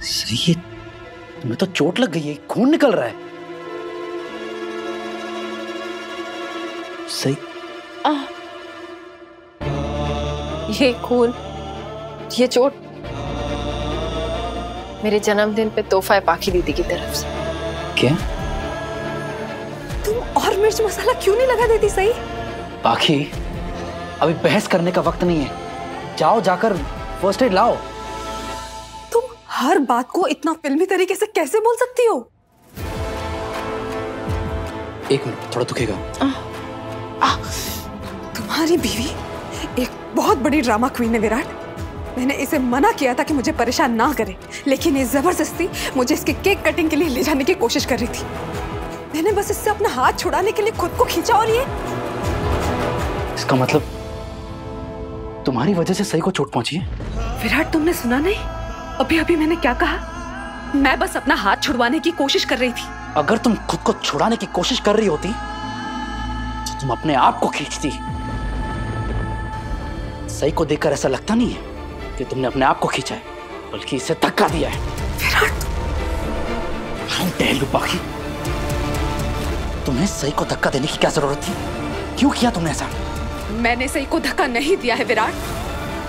सही है, तुम्हें तो चोट लग गई है, खून निकल रहा है। सही। ये खून, ये चोट मेरे जन्मदिन पे तोहफा है पाखी दीदी की तरफ से। क्या? तुम और मिर्च मसाला क्यों नहीं लगा देती सही? पाखी, अभी बहस करने का वक्त नहीं है, जाओ जाकर फर्स्ट एड लाओ। तुम हर बात को इतना फिल्मी तरीके से कैसे बोल सकती हो? एक मिनट, थोड़ा दुखेगा। तुम्हारी बीवी एक बहुत बड़ी ड्रामा क्वीन है विराट। मैंने इसे मना किया था कि मुझे परेशान ना करे, लेकिन ये जबरदस्ती मुझे इसके केक कटिंग के लिए ले जाने की कोशिश कर रही थी। मैंने बस इससे अपना हाथ छुड़ाने के लिए खुद को खींचा और ये। इसका मतलब तुम्हारी वजह से सही को चोट पहुंची है? विराट, तुमने सुना नहीं? अभी अभी मैंने क्या कहा? मैं बस अपना हाथ छुड़वाने की कोशिश कर रही थी। अगर तुम खुद को छुड़ाने की कोशिश कर रही होती तो तुम अपने आप को खींचती। सही को देखकर ऐसा लगता नहीं है कि तुमने अपने आप को खींचा है, बल्कि इसे धक्का दिया है। विराट, पाखी, तुम्हें सही को धक्का देने की क्या जरूरत थी? क्यों किया तुमने ऐसा? मैंने सही को धक्का नहीं दिया है विराट।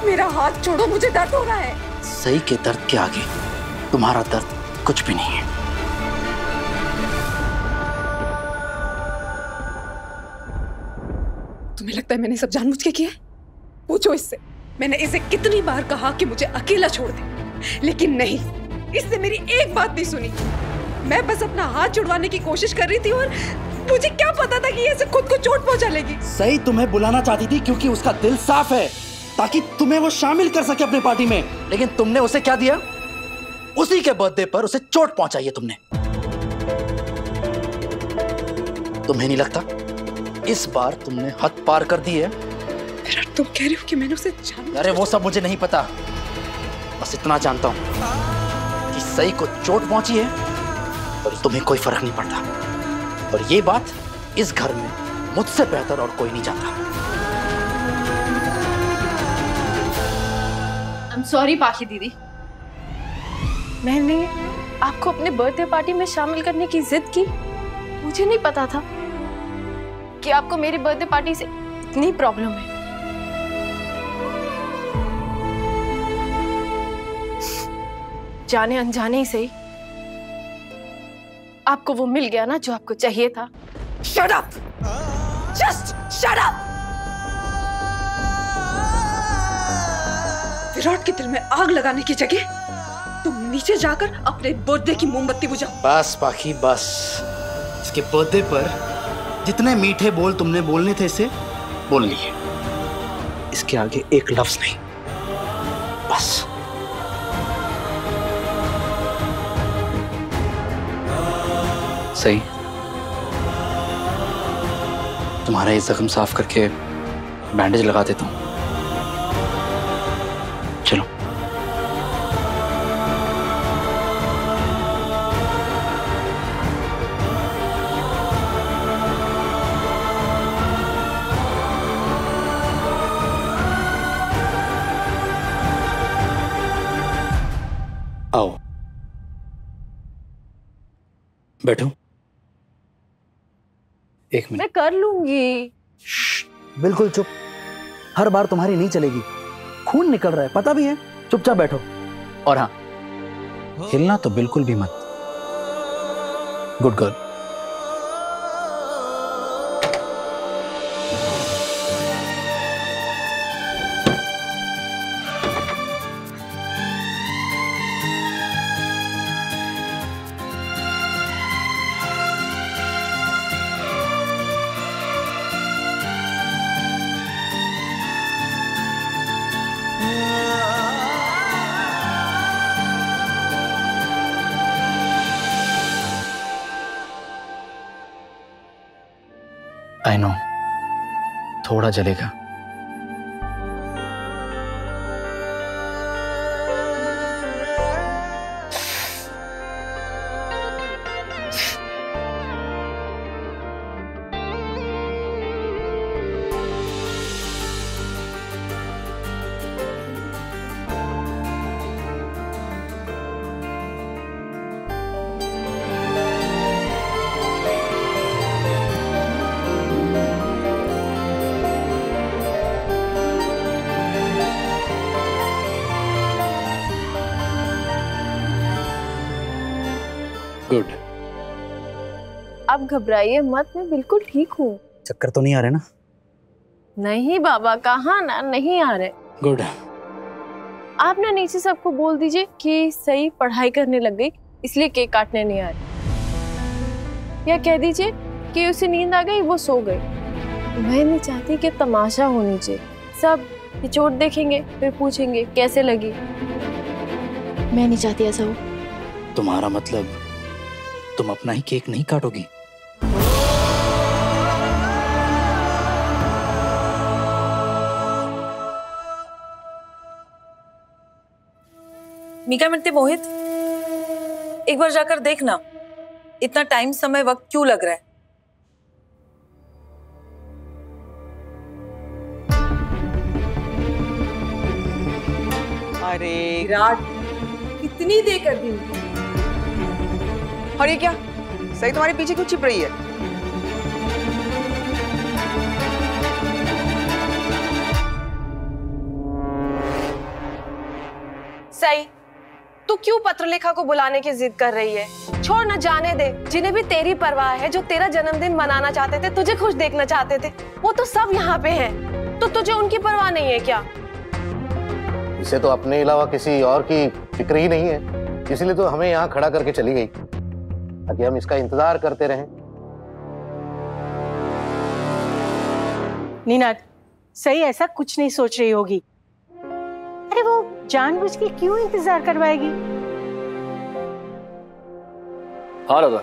मेरा हाथ छोड़ो, मुझे दर्द हो रहा है। सही के दर्द के आगे तुम्हारा दर्द कुछ भी नहीं है। तुम्हें लगता है मैंने सब जानबूझ के किया? पूछो इससे। मैंने इसे कितनी बार कहा कि मुझे अकेला छोड़ दे, लेकिन नहीं, इसने मेरी एक बात नहीं सुनी। मैं बस अपना हाथ छुड़वाने की कोशिश कर रही थी और मुझे क्या पता था कि ये इसे खुद को चोट पहुंचा लेगी। सही तुम्हें बुलाना चाहती थी क्योंकि उसका दिल साफ है, ताकि तुम्हें वो शामिल कर सके अपनी पार्टी में, लेकिन तुमने उसे क्या दिया? उसी के बर्थडे पर उसे चोट पहुंचाई है तुमने। तुम्हें नहीं लगता इस बार तुमने हद पार कर दी है? तुम कह रहे हो कि मैंने उसे जाना? अरे वो सब मुझे नहीं पता, बस इतना जानता हूं कि सही को चोट पहुंची है और तुम्हें कोई फर्क नहीं पड़ता, और ये बात इस घर में मुझसे बेहतर और कोई नहीं जानता। I'm sorry पाखी दीदी, मैंने आपको अपने बर्थडे पार्टी में शामिल करने की जिद की। मुझे नहीं पता था कि आपको मेरी बर्थडे पार्टी से इतनी प्रॉब्लम है। जाने अनजाने ही सही, आपको वो मिल गया ना जो आपको चाहिए था। Shut up! Just shut up! Virat के दिल में आग लगाने की जगह तुम नीचे जाकर अपने बर्थडे की मोमबत्ती बुझाओ। बस पाखी बस, इसके बर्थडे पर जितने मीठे बोल तुमने बोलने थे इसे बोल लिए, इसके आगे एक लफ्ज नहीं, बस। सही, तुम्हारा ये जख्म साफ करके बैंडेज लगा देता हूं। चलो। आओ, बैठो। एक मिनट। मैं कर लूंगी। बिल्कुल चुप, हर बार तुम्हारी नहीं चलेगी। खून निकल रहा है, पता भी है। चुपचाप बैठो, और हाँ, हिलना तो बिल्कुल भी मत। Good girl. आई नो, थोड़ा जलेगा। गुड। आप घबराइए मत, मैं बिल्कुल ठीक हूँ। चक्कर तो नहीं आ रहे ना? नहीं बाबा, कहाँ ना, नहीं आ रहे। गुड। आप ना नीचे सबको बोल दीजिए कि सही पढ़ाई करने लग गई इसलिए केक काटने नहीं आ रही, या कह दीजिए कि उसे नींद आ गई, वो सो गई। मैं नहीं चाहती कि तमाशा हो नीचे, सब निचोड़ देखेंगे फिर पूछेंगे कैसे लगी। मैं नहीं चाहती ऐसा हो। तुम्हारा मतलब तुम अपना ही केक नहीं काटोगी? मीका मिनटे मोहित, एक बार जाकर देखना, इतना टाइम समय वक्त क्यों लग रहा है? अरे विराट, कितनी देर कर दी। और ये क्या, सही तुम्हारे पीछे क्यों छिप रही है? सही, तू क्यों पत्रलेखा को बुलाने की जिद कर रही है? छोड़ न, जाने दे। जिन्हें भी तेरी परवाह है, जो तेरा जन्मदिन मनाना चाहते थे, तुझे खुश देखना चाहते थे, वो तो सब यहाँ पे हैं। तो तुझे उनकी परवाह नहीं है क्या? इसे तो अपने अलावा किसी और की फिक्र ही नहीं है, इसलिए तो हमें यहाँ खड़ा करके चली गई ताकि हम इसका इंतजार करते रहें। नीना, सही ऐसा कुछ नहीं सोच रही होगी। अरे वो जानबूझ के क्यों इंतजार करवाएगी? हाँ राधा,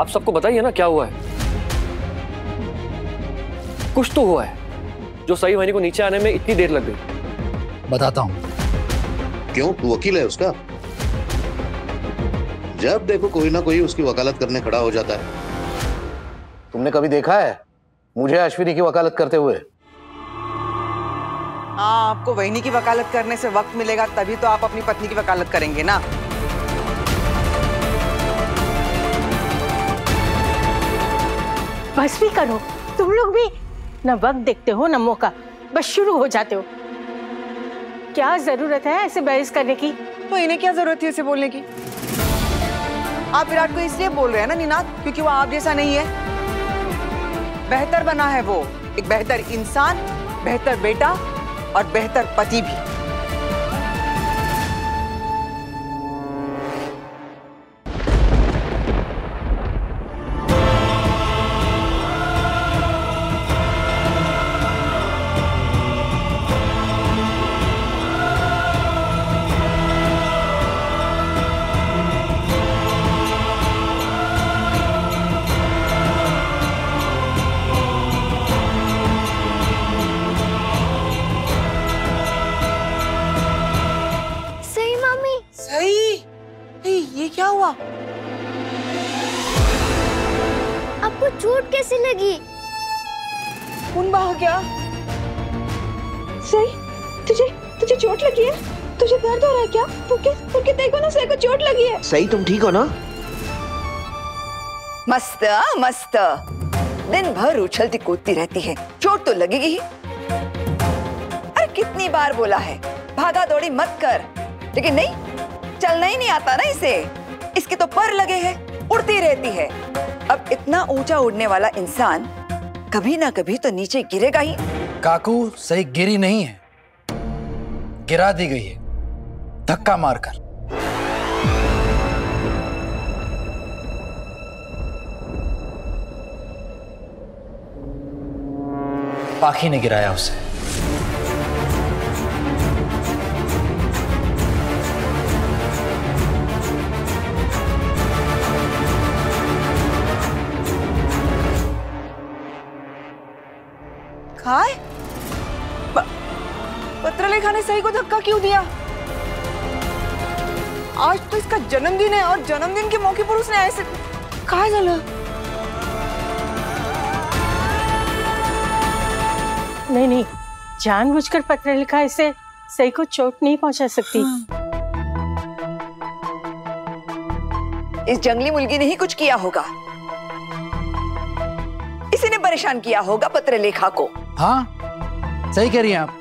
आप सबको बताइए ना क्या हुआ है। कुछ तो हुआ है जो सही वाहिनी को नीचे आने में इतनी देर लग गई। बताता हूँ। क्यों, तू वकील है उसका? जब देखो कोई ना कोई उसकी वकालत करने खड़ा हो जाता है। तुमने कभी देखा है मुझे अश्विनी की वकालत करते हुए? हाँ, आपको वहीनी की वकालत करने से वक्त मिलेगा तभी तो आप अपनी पत्नी की वकालत करेंगे ना। बस भी करो, तुम लोग भी न वक्त देखते हो न मौका, बस शुरू हो जाते हो। क्या जरूरत है ऐसे बहस करने की? तो इन्हें क्या जरूरत है इसे बोलने की? आप विराट को इसलिए बोल रहे हैं ना नीनाद, क्योंकि वो आप जैसा नहीं है। बेहतर बना है वो, एक बेहतर इंसान, बेहतर बेटा और बेहतर पति भी। ये क्या हुआ? आपको चोट कैसे लगी? खून बहा क्या? सही, तुझे चोट लगी है? तुझे दर्द हो रहा है क्या? तुमके देखो ना, सही को चोट लगी है। सही, तुम ठीक हो ना? मस्त मस्त, दिन भर उछलती कूदती रहती है, चोट तो लगेगी ही। अरे कितनी बार बोला है भागा दौड़ी मत कर, लेकिन नहीं, चलना ही नहीं आता ना इसे। इसके तो पर लगे हैं, उड़ती रहती है। अब इतना ऊंचा उड़ने वाला इंसान कभी ना कभी तो नीचे गिरेगा ही। काकू, सही गिरी नहीं है, गिरा दी गई है धक्का मारकर। पाखी ने गिराया उसे। खाए? पत्रलेखा ने सही को धक्का क्यों दिया? आज तो इसका जन्मदिन है और जन्मदिन के मौके पर उसने ऐसे कहा चला। नहीं, जानबूझकर पत्रलेखा इसे सही को चोट नहीं पहुंचा सकती। इस जंगली मुर्गी ने ही कुछ किया होगा, इसी ने परेशान किया होगा पत्रलेखा को। हाँ, सही कह रही हैं आप।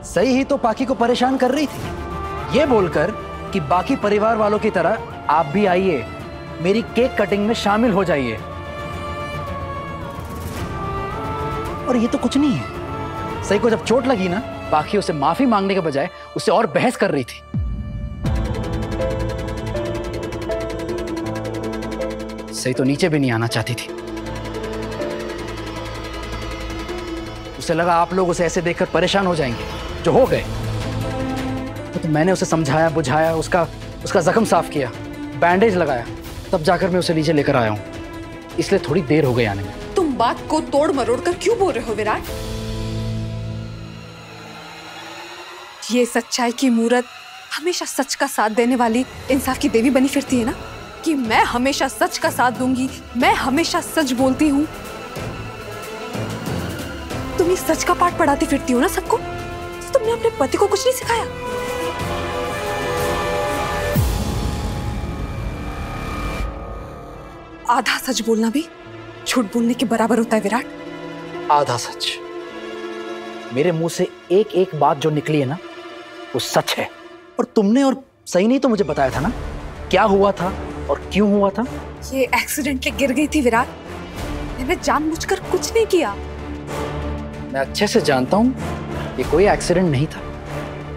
सही ही तो पाखी को परेशान कर रही थी, ये बोलकर कि बाकी परिवार वालों की तरह आप भी आइए, मेरी केक कटिंग में शामिल हो जाइए। और ये तो कुछ नहीं है, सही को जब चोट लगी ना, बाकी उसे माफी मांगने के बजाय उससे और बहस कर रही थी। सही तो नीचे भी नहीं आना चाहती थी। उसे लगा आप लोग उसे ऐसे देखकर परेशान हो जाएंगे, जो हो गए। तो मैंने उसे समझाया बुझाया, उसका जख्म साफ किया, बैंडेज लगाया, तब जाकर मैं उसे नीचे लेकर आया हूं। इसलिए थोड़ी देर हो गई आने में। तुम बात को तोड़ मरोड़ कर क्यों बोल रहे हो विराट? ये सच्चाई की मूरत हमेशा सच का साथ देने वाली इंसाफ की देवी बनी फिरती है ना, कि मैं हमेशा सच का साथ दूंगी, मैं हमेशा सच बोलती हूँ। तुम ये सच का पाठ पढ़ाती फिरती हो ना सबको। तुमने अपने पति को कुछ नहीं सिखाया? आधा सच बोलना भी झूठ बोलने के बराबर होता है विराट। आधा सच? मेरे मुंह से एक एक बात जो निकली है ना, वो सच है। और तुमने और सही नहीं तो मुझे बताया था ना क्या हुआ था और क्यों हुआ था। ये एक्सीडेंटली गिर गई थी विराट, मैंने जानबूझकर कुछ नहीं किया। मैं अच्छे से जानता हूं ये कोई एक्सीडेंट नहीं था।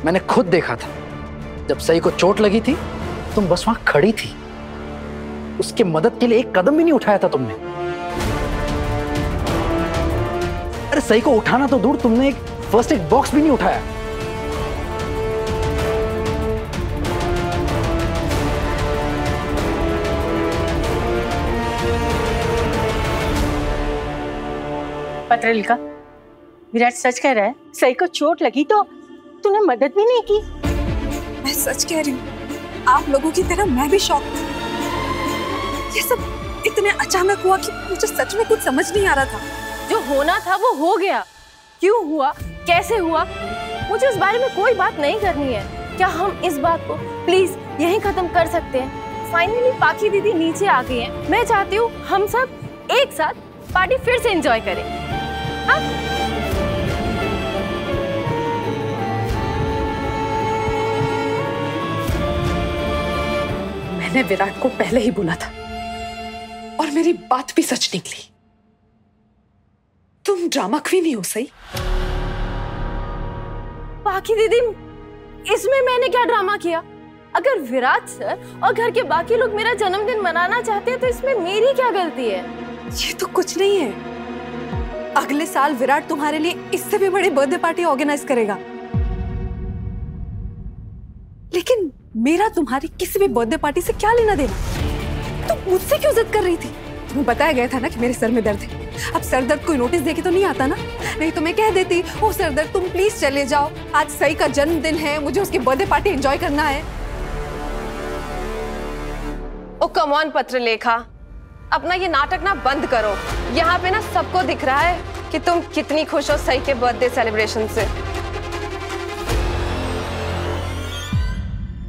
मैंने खुद देखा था, जब सही को चोट लगी थी तुम बस वहां खड़ी थी, उसके मदद के लिए एक कदम भी नहीं उठाया था तुमने। अरे सही को उठाना तो दूर, तुमने एक फर्स्ट एड बॉक्स भी नहीं उठाया। पत्र लिखा, विराट सच कह रहा है, सही को चोट लगी तो तूने मदद भी नहीं की। मैं सच कह रही हूँ, आप लोगों की तरह मैं भी शॉक थी। ये सब इतने अचानक हुआ कि मुझे सच में कुछ समझ नहीं आ रहा था। जो होना था वो हो गया। क्यों हुआ, कैसे हुआ, मुझे उस बारे में कोई बात नहीं करनी है। क्या हम इस बात को प्लीज यहीं खत्म कर सकते हैं? फाइनली पाखी दीदी नीचे आ गई हैं। मैं चाहती हूँ हम सब एक साथ पार्टी फिर से एंजॉय करें। हाँ? मैंने विराट को पहले ही बोला था और मेरी बात भी सच निकली। तुम ड्रामा क्वीन ही हो सही। पाखी दीदी, इसमें मैंने क्या ड्रामा किया? अगर विराट सर और घर के बाकी लोग मेरा जन्मदिन मनाना चाहते हैं तो इसमें मेरी क्या गलती है? ये तो कुछ नहीं है। अगले साल विराट तुम्हारे लिए इससे भी बड़ी बर्थडे पार्टी ऑर्गेनाइज करेगा। लेकिन मेरा तुम्हारी किसी भी बर्थडे पार्टी से क्या लेना देना? तुम मुझसे क्यों जिद कर रही थी? तुम्हें बताया गया था ना कि मेरे सर में दर्द है। अब सर दर्द कोई नोटिस देके तो नहीं आता ना, नहीं तो मैं कह देती, ओ सर दर्द तुम प्लीज चले जाओ, आज सही का जन्मदिन है, मुझे उसकी बर्थडे पार्टी एंजॉय करना है। ओ कम ऑन पत्रलेखा, अपना ये नाटक ना बंद करो। यहाँ पे ना सबको दिख रहा है कि तुम कितनी खुश हो सही के बर्थडे सेलिब्रेशन से।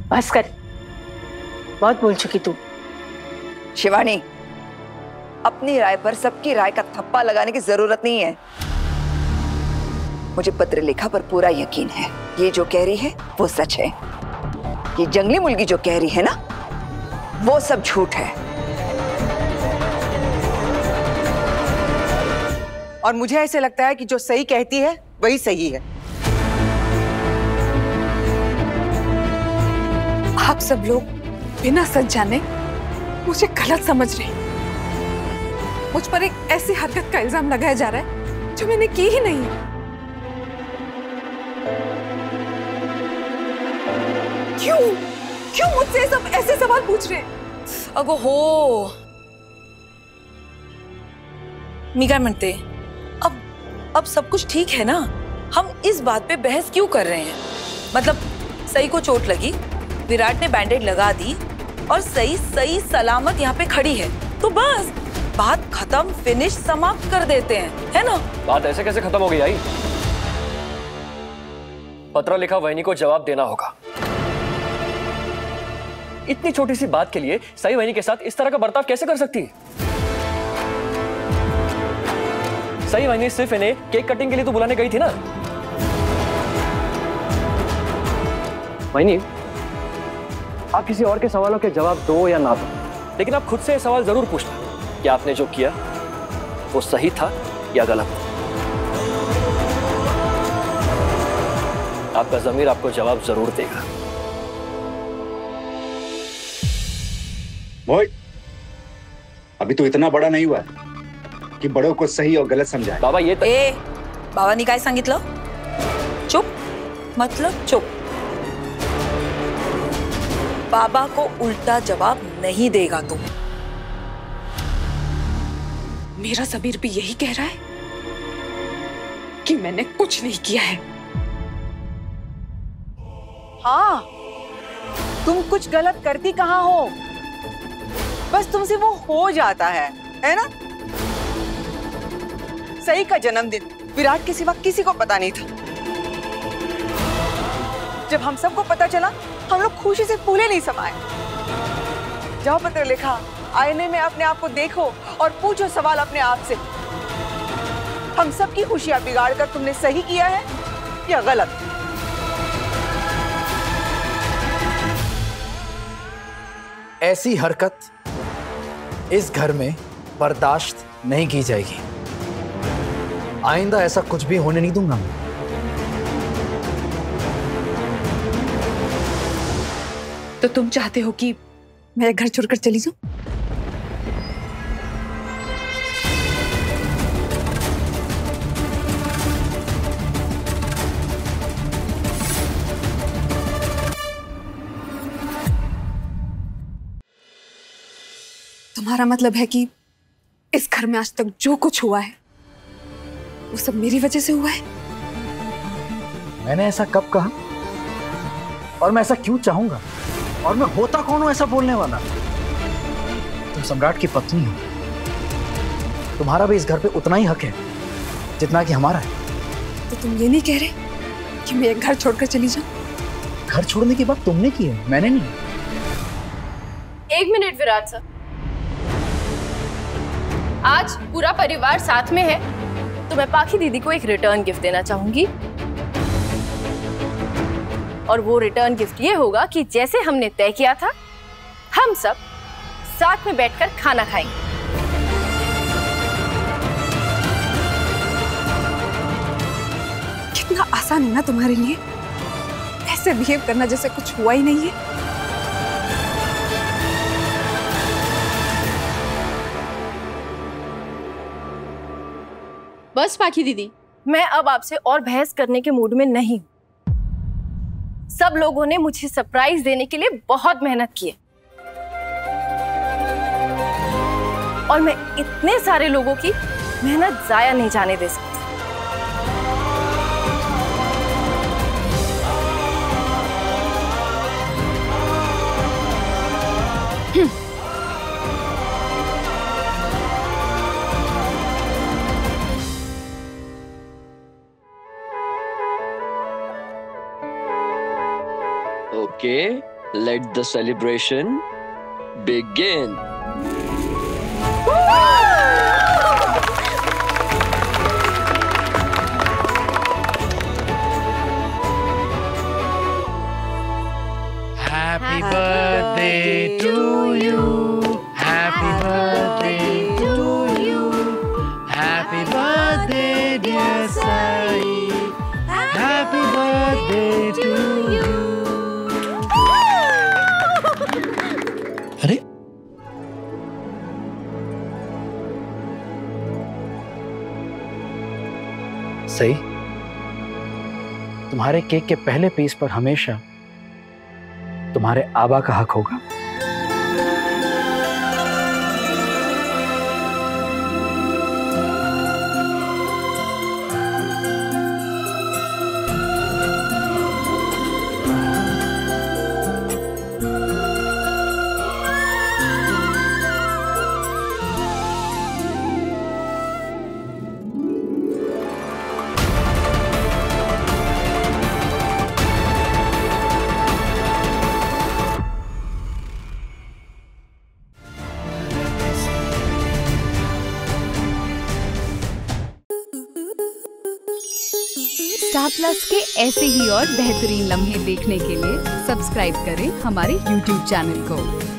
बस कर, बहुत बोल चुकी तू। शिवानी, अपनी राय पर सबकी राय का थप्पा लगाने की जरूरत नहीं है। मुझे पत्रलेखा पर पूरा यकीन है, ये जो कह रही है वो सच है। ये जंगली मुर्गी जो कह रही है ना, वो सब झूठ है। और मुझे ऐसे लगता है कि जो सही कहती है वही सही है। आप सब लोग बिना सच जाने मुझे गलत समझ रहे हैं। मुझ पर एक ऐसी हरकत का इल्जाम लगाया जा रहा है जो मैंने की ही नहीं है। क्यों क्यों मुझसे सब ऐसे सवाल पूछ रहे हैं? अगो हो मी काय म्हणते, अब सब कुछ ठीक है ना? हम इस बात पे बहस क्यों कर रहे हैं? मतलब सही को चोट लगी, विराट ने बैंडेज लगा दी और सही सलामत यहाँ पे खड़ी है, तो बस बात खत्म, फिनिश, समाप्त कर देते हैं, है ना? बात ऐसे कैसे खत्म हो गई आई? पत्र लिखा वहिनी को जवाब देना होगा। इतनी छोटी सी बात के लिए सही वहिनी के साथ इस तरह का बर्ताव कैसे कर सकती है? सही वहिनी सिर्फ इन्हें केक कटिंग के लिए तो बुलाने गई थी ना। वहिनी, आप किसी और के सवालों के जवाब दो या ना दो, लेकिन आप खुद से ये सवाल जरूर पूछना कि आपने जो किया वो सही था या गलत। आपका ज़मीर आपको जवाब जरूर देगा। मोहित, अभी तो इतना बड़ा नहीं हुआ कि बड़ों को सही और गलत समझाए। बाबा ये बाबांनी काय सांगितलं? चुप, मतलब चुप। बाबा को उल्टा जवाब नहीं देगा तू। मेरा ज़मीर भी यही कह रहा है कि मैंने कुछ नहीं किया है। हाँ, तुम कुछ गलत करती कहाँ हो, बस तुमसे वो हो जाता है ना? सई का जन्मदिन विराट के सिवा किसी को पता नहीं था। जब हम सबको पता चला, हम लोग खुशी से फूले नहीं समाये। जाओ पत्र लिखा, आईने में अपने आप को देखो और पूछो सवाल अपने आप से, हम सबकी खुशियां बिगाड़कर तुमने सही किया है या गलत? ऐसी हरकत इस घर में बर्दाश्त नहीं की जाएगी। आइंदा ऐसा कुछ भी होने नहीं दूंगा मैं। तो तुम चाहते हो कि मैं घर छोड़कर चली जाऊं? तुम्हारा मतलब है कि इस घर में आज तक जो कुछ हुआ है वो सब मेरी वजह से हुआ है? मैंने ऐसा कब कहा? और मैं ऐसा क्यों चाहूंगा? और मैं होता कौन हूं ऐसा बोलने वाला? तुम सम्राट की पत्नी हो, तुम्हारा भी इस घर पे उतना ही हक है जितना कि हमारा है। तो तुम ये नहीं कह रहे कि मैं एक घर छोड़कर चली जाऊं? घर छोड़ने की बात तुमने की है, मैंने नहीं। एक मिनट विराट सर, आज पूरा परिवार साथ में है तो मैं पाखी दीदी को एक रिटर्न गिफ्ट देना चाहूंगी। और वो रिटर्न गिफ्ट ये होगा कि जैसे हमने तय किया था, हम सब साथ में बैठकर खाना खाएंगे। कितना आसान है ना तुम्हारे लिए ऐसे बिहेव करना जैसे कुछ हुआ ही नहीं है। बस पाखी दीदी, मैं अब आपसे और बहस करने के मूड में नहीं हूं। सब लोगों ने मुझे सरप्राइज देने के लिए बहुत मेहनत की है और मैं इतने सारे लोगों की मेहनत जाया नहीं जाने दे सकती। Okay, let the celebration begin. Happy birthday to you. Happy birthday to you. Happy birthday, dear Sai. Happy birthday to you. अरे सही, तुम्हारे केक के पहले पीस पर हमेशा तुम्हारे आबा का हक होगा। स्टार प्लस के ऐसे ही और बेहतरीन लम्हे देखने के लिए सब्सक्राइब करें हमारे YouTube चैनल को।